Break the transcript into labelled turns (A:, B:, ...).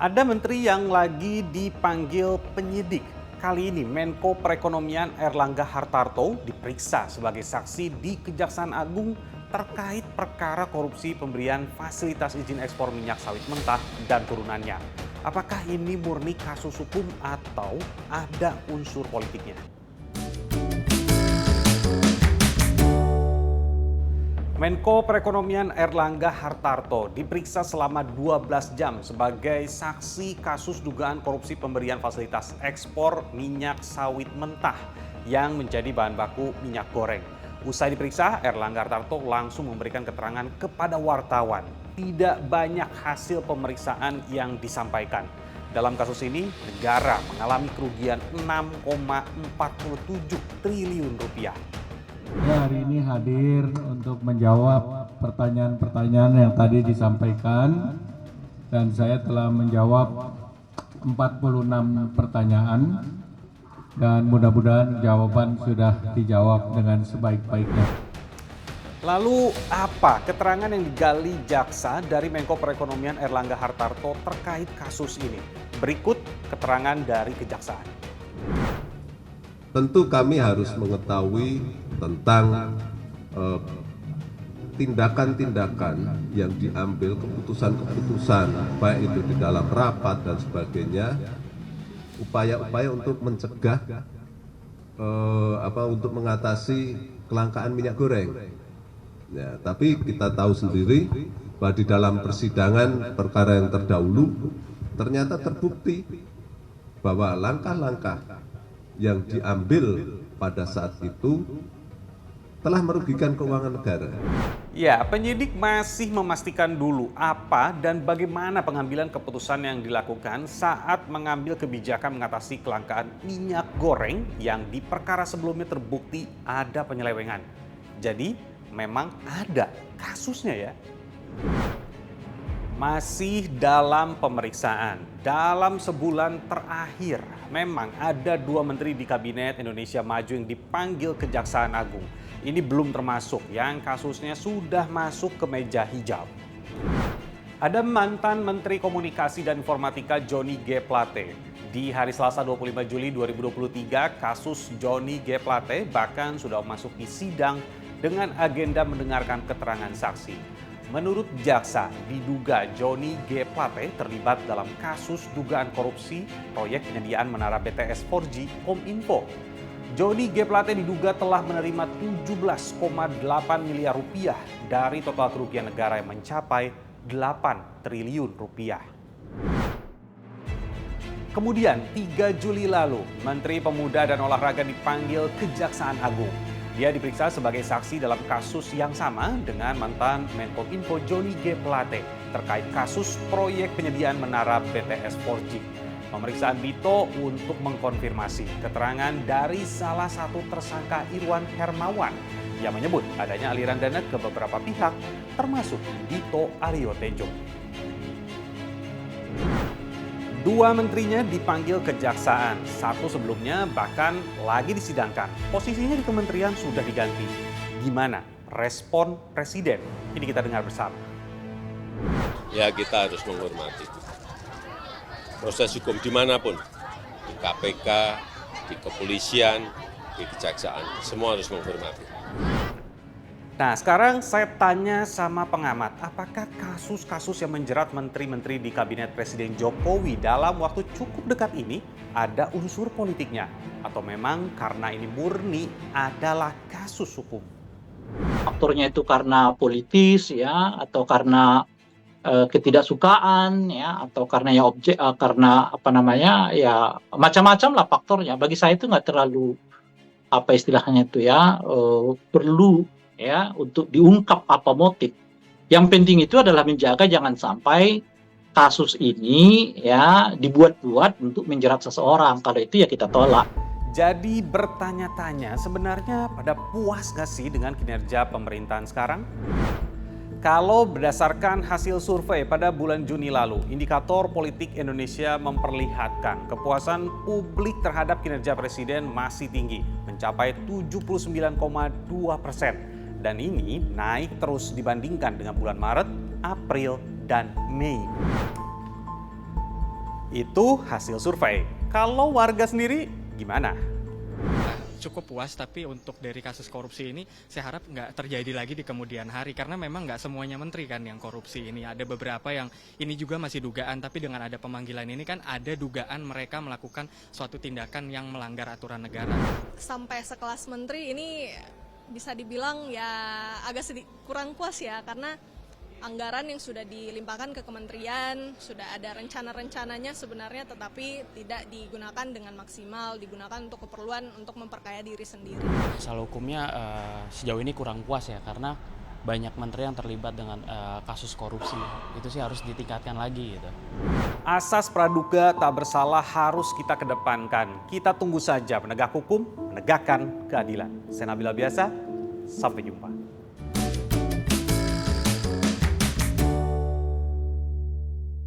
A: Ada menteri yang lagi dipanggil penyidik. Kali ini Menko Perekonomian Airlangga Hartarto diperiksa sebagai saksi di Kejaksaan Agung terkait perkara korupsi pemberian fasilitas izin ekspor minyak sawit mentah dan turunannya. Apakah ini murni kasus hukum atau ada unsur politiknya? Menko Perekonomian Airlangga Hartarto diperiksa selama 12 jam sebagai saksi kasus dugaan korupsi pemberian fasilitas ekspor minyak sawit mentah yang menjadi bahan baku minyak goreng. Usai diperiksa, Airlangga Hartarto langsung memberikan keterangan kepada wartawan. Tidak banyak hasil pemeriksaan yang disampaikan. Dalam kasus ini, negara mengalami kerugian 6,47 triliun rupiah.
B: Saya hari ini hadir untuk menjawab pertanyaan-pertanyaan yang tadi disampaikan dan saya telah menjawab 46 pertanyaan dan mudah-mudahan jawaban sudah dijawab dengan sebaik-baiknya.
A: Lalu apa keterangan yang digali jaksa dari Menko Perekonomian Airlangga Hartarto terkait kasus ini? Berikut keterangan dari kejaksaan.
C: Tentu kami harus mengetahui tentang tindakan-tindakan yang diambil, keputusan-keputusan, baik itu di dalam rapat dan sebagainya, upaya-upaya untuk mencegah, untuk mengatasi kelangkaan minyak goreng. Ya, tapi kita tahu sendiri bahwa di dalam persidangan perkara yang terdahulu ternyata terbukti bahwa langkah-langkah yang diambil pada saat itu telah merugikan keuangan negara.
A: Ya, penyidik masih memastikan dulu apa dan bagaimana pengambilan keputusan yang dilakukan saat mengambil kebijakan mengatasi kelangkaan minyak goreng yang di perkara sebelumnya terbukti ada penyelewengan. Jadi, memang ada kasusnya ya. Masih dalam pemeriksaan, dalam sebulan terakhir, memang ada 2 menteri di Kabinet Indonesia Maju yang dipanggil Kejaksaan Agung. Ini belum termasuk yang kasusnya sudah masuk ke meja hijau. Ada mantan Menteri Komunikasi dan Informatika Johnny G. Plate. Di hari Selasa 25 Juli 2023, kasus Johnny G. Plate bahkan sudah memasuki sidang dengan agenda mendengarkan keterangan saksi. Menurut jaksa, diduga Johnny G. Plate terlibat dalam kasus dugaan korupsi proyek penyediaan menara BTS 4G Kominfo. Johnny G. Plate diduga telah menerima 17,8 miliar rupiah dari total kerugian negara yang mencapai 8 triliun rupiah. Kemudian 3 Juli lalu, Menteri Pemuda dan Olahraga dipanggil Kejaksaan Agung. Dia diperiksa sebagai saksi dalam kasus yang sama dengan mantan Menkominfo Johnny G. Plate terkait kasus proyek penyediaan menara BTS 4G. Pemeriksaan Dito untuk mengkonfirmasi keterangan dari salah satu tersangka Irwan Hermawan yang menyebut adanya aliran dana ke beberapa pihak termasuk Dito Aryo Tejo. 2 menterinya dipanggil kejaksaan, 1 sebelumnya bahkan lagi disidangkan. Posisinya di kementerian sudah diganti. Gimana respon Presiden? Ini kita dengar bersama.
D: Ya, kita harus menghormati proses hukum dimanapun, di KPK, di kepolisian, di kejaksaan, semua harus menghormati.
A: Nah, sekarang saya tanya sama pengamat, apakah kasus-kasus yang menjerat menteri-menteri di Kabinet Presiden Jokowi dalam waktu cukup dekat ini ada unsur politiknya? Atau memang karena ini murni adalah kasus hukum?
E: Faktornya itu karena politis ya, atau karena ketidaksukaan ya, atau karena ya karena ya macam-macam lah faktornya. Bagi saya itu nggak terlalu istilahnya itu ya perlu ya untuk diungkap apa motif. Yang penting itu adalah menjaga jangan sampai kasus ini ya dibuat-buat untuk menjerat seseorang. Kalau itu ya kita tolak.
A: Jadi bertanya-tanya, sebenarnya pada puas gak sih dengan kinerja pemerintahan sekarang? Kalau berdasarkan hasil survei pada bulan Juni lalu, indikator politik Indonesia memperlihatkan kepuasan publik terhadap kinerja Presiden masih tinggi, mencapai 79,2%. Dan ini naik terus dibandingkan dengan bulan Maret, April, dan Mei. Itu hasil survei. Kalau warga sendiri gimana?
F: Cukup puas, tapi untuk dari kasus korupsi ini saya harap nggak terjadi lagi di kemudian hari, karena memang nggak semuanya menteri kan yang korupsi ini. Ada beberapa yang ini juga masih dugaan, tapi dengan ada pemanggilan ini kan ada dugaan mereka melakukan suatu tindakan yang melanggar aturan negara.
G: Sampai sekelas menteri ini bisa dibilang ya agak kurang puas ya, karena anggaran yang sudah dilimpahkan ke kementerian, sudah ada rencana-rencananya sebenarnya, tetapi tidak digunakan dengan maksimal, digunakan untuk keperluan untuk memperkaya diri sendiri.
H: Masalah hukumnya sejauh ini kurang puas ya, karena banyak menteri yang terlibat dengan kasus korupsi. Itu sih harus ditingkatkan lagi gitu.
A: Asas praduga tak bersalah harus kita kedepankan. Kita tunggu saja penegak hukum menegakkan keadilan. Saya Nabila Biasa, sampai jumpa.